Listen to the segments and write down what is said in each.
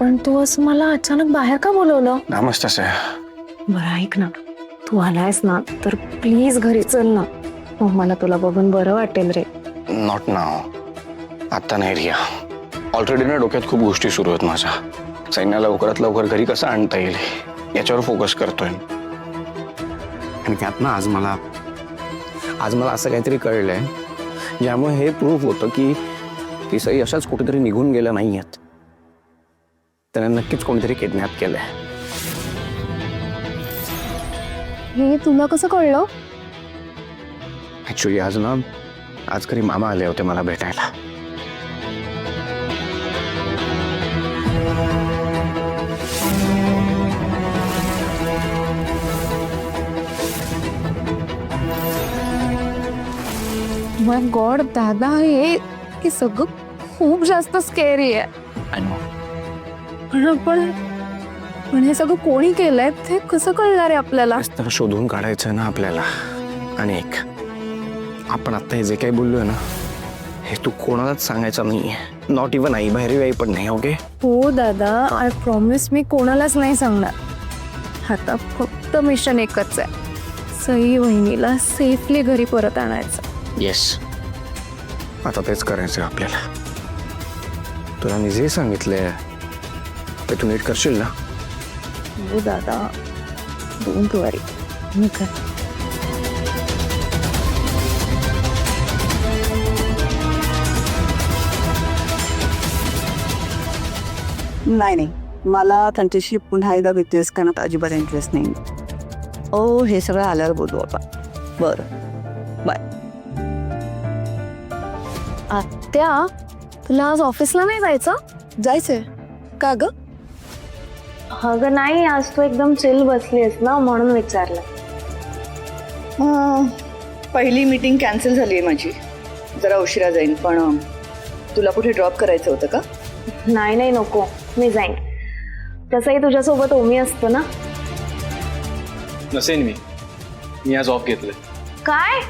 पण तू असं मला अचानक बाहेर का बोलवलं? नामच तसं आहे. बरं ऐक ना, तू आलायस ना तर प्लीज घरी चल ना. मग मला तुला बघून बरं वाटेल रे. नॉट नाव. आता नाही रिया. ऑलरेडी ना डोक्यात खूप गोष्टी सुरू आहेत माझ्या. सैन्या लवकरात लवकर घरी कसं आणता येईल याच्यावर फोकस करतोय. आणि त्यात ना आज मला असं काहीतरी कळलंय ज्यामुळे हे प्रूफ होतं की ती सई अशाच कुठेतरी निघून गेल्या नाहीयेत. त्यांना नक्कीच कोणीतरी किडनॅप केलंय. हे तुला कसं कळलं? ऍक्च्युली आज घरी मामा आले होते मला भेटायला. माय गॉड दादा, हे सगळं खूप जास्त स्केरी आहे. पण हे सगळं कोणी केलंय ते कसं कळणार आहे आपल्याला? तर शोधून काढायचं ना आपल्याला. आणि एक आपण आता हे जे काही बोललोय ना हे तू कोणालाच सांगायचं नाहीये. नॉट इव्हन आई बाहेर आई पण नाही. ओके? हो दादा, आय प्रॉमिस मी कोणालाच नाही सांगणार. आता फक्त मिशन एकच आहे, सई वहिनीला सेफली घरी परत आणायचं. येस, आता तेच करायचं आपल्याला. तुला मी जे सांगितलंय ते तू नीट करशील ना? हो दादा, डोंट वरी, मी कर. नाही, मला त्यांच्याशी पुन्हा एकदा बिझनेस करण्यात अजिबात इंटरेस्ट नाही. ओ, हे सगळं आल्यावर बोलू आपण. बरं, बाय. आत्या, तुला आज ऑफिसला नाही जायचं? जायचंय का ग? अगं नाही, आज तू एकदम चिल बसलीस ना म्हणून विचारलं. पहिली मीटिंग कॅन्सल झाली आहे माझी. जरा उशिरा जाईन. पण तुला कुठे ड्रॉप करायचं होतं का? नाही नको, मी जाईन. तसंही तुझ्यासोबत ओमी असतो ना. नसेन मी आज ऑफ घेतलंय. काय?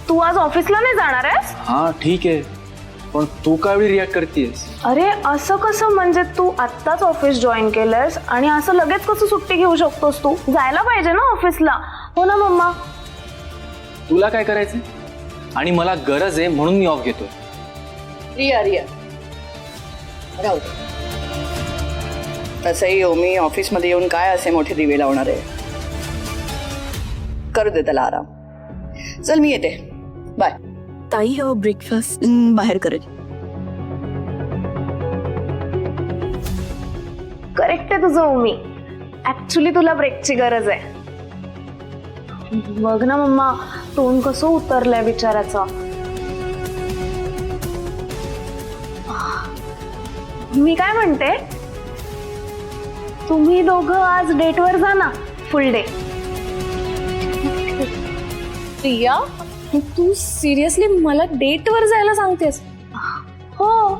तू आज ऑफिसला नाही जाणार आहेस? हा ठीक आहे, पण तू काय एवढी रिॲक्ट करतेस? अरे असं कसं, म्हणजे तू आत्ताच ऑफिस जॉईन केलंयस आणि असं लगेच कसं सुट्टी घेऊ शकतोस? तू जायला पाहिजे ना ऑफिसला. हो ना मम्मा? तुला काय करायचंय? आणि मला गरज आहे म्हणून मी ऑफ घेतोय. रिया राहू दे. तसंही मी ऑफिसमध्ये येऊन काय असे मोठे दिवे लावणार आहे. करू दे त्याला आराम. चल मी येते. बाय. ताई, हो ब्रेकफास्ट बाहेर करेल. करेक्ट आहे तुझं ओमी. ऍक्च्युली तुला ब्रेकची गरज आहे. बघ ना मम्मा, तोंड कसं उतरलंय बिचाराचं. मी काय म्हणते, तुम्ही दोघं आज डेटवर जा ना, फुल डे. प्रिया, तू सिरियसली मला डेटवर जायला सांगतेस? हो.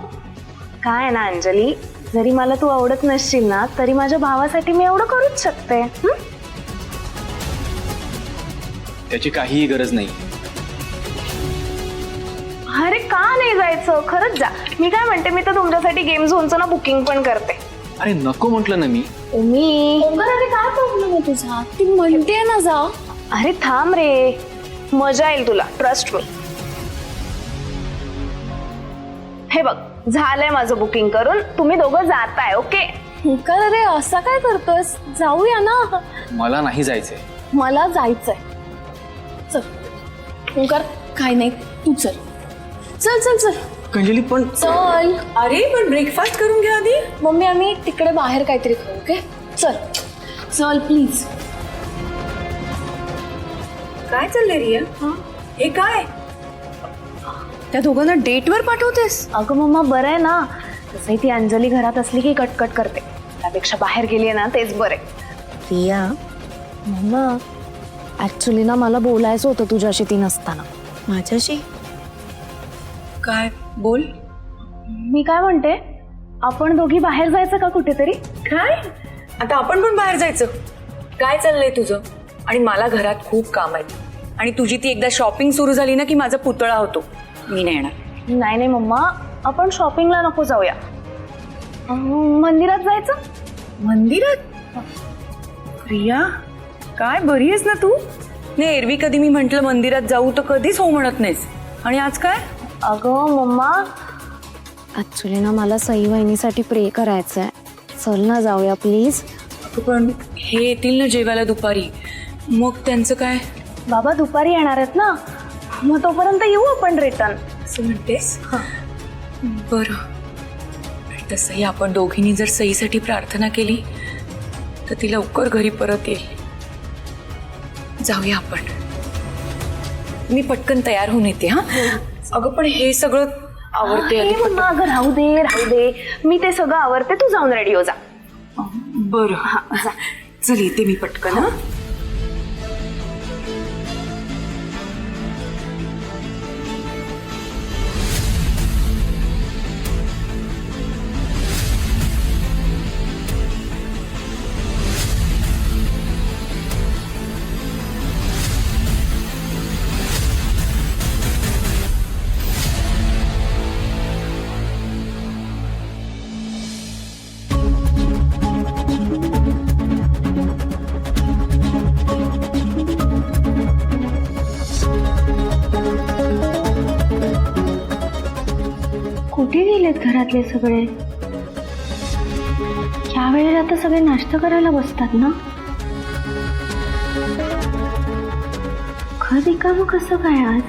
काय ना अंजली, जरी मला तू आवडत नसशील ना तरी माझ्या भावासाठी मी एवढं करूच शकते. त्याची काहीही गरज नाही. अरे का नाही जायचं? खरंच जा. मी काय म्हणते, मी तर तुमच्यासाठी गेम झोनचं ना बुकिंग पण करते. अरे नको म्हटलं ना मी. अरे काय प्रॉब्लेम आहे तुझा? ती म्हणते ना जा. अरे थांब रे, मजा येईल तुला, ट्रस्ट मी. हे बघ, झालंय माझं बुकिंग करून. तुम्ही दोघं जाताय. ओके? अरे असं काय करतोस? जाऊया ना. मला नाही जायचंय. मला जायचंय. चल काय नाही, तू चल. चल कंजली पण चल. अरे पण ब्रेकफास्ट करून घ्या आधी. मम्मी, आम्ही तिकडे बाहेर काहीतरी खाऊ. ओके? चल प्लीज. काय चाललंय रिया? हे काय? त्या दोघांना डेटवर पाठवतेस? अगं मम्मा, बरं आहे ना. तसंही ती अंजली घरात असली की कटकट करते, त्यापेक्षा बाहेर गेली ना तेच बरे. प्रिया मम्मा, ऍक्च्युली ना मला बोलायचं होतं तुझ्याशी ती नसताना. माझ्याशी? काय? बोल. मी काय म्हणते, आपण दोघी बाहेर जायचं का कुठेतरी? काय? आता आपण पण बाहेर जायचं? काय चाललंय तुझं? आणि मला घरात खूप काम आहे. आणि तुझी ती एकदा शॉपिंग सुरू झाली ना की माझा पुतळा होतो. मी नाही येणार. नाही मम्मा, आपण शॉपिंगला नको जाऊया. मंदिरात जायचं. मंदिरात? प्रिया, काय बरी आहेस ना तू? नाही, एरवी कधी मी म्हंटल मंदिरात जाऊ तर कधीच हो म्हणत नाहीस, आणि आज काय? अगं मम्मा, ऍक्च्युली ना मला सई वहिनीसाठी प्रे करायचंय. चल ना जाऊया प्लीज. पण हे येतील ना जेवायला दुपारी, मग त्यांचं काय? बाबा दुपारी येणार आहेत ना, मग तोपर्यंत येऊ आपण रिटर्न. असं म्हणतेस? बरं, तसंही आपण दोघींनी जर सईसाठी प्रार्थना केली तर ती लवकर घरी परत येईल. जाऊया आपण. मी पटकन तयार होऊन येते. हा अगं पण हे सगळं आवडते आधी. मम्मा अगं राहू दे, मी ते सगळं आवरते, तू जाऊन रेडी हो जा. बरं, चल येते मी पटकन. हा कुठे गेलेत घरातले सगळे? या वेळेला तर सगळे नाश्ता करायला बसतात ना. घर रिकामं कसं काय आज?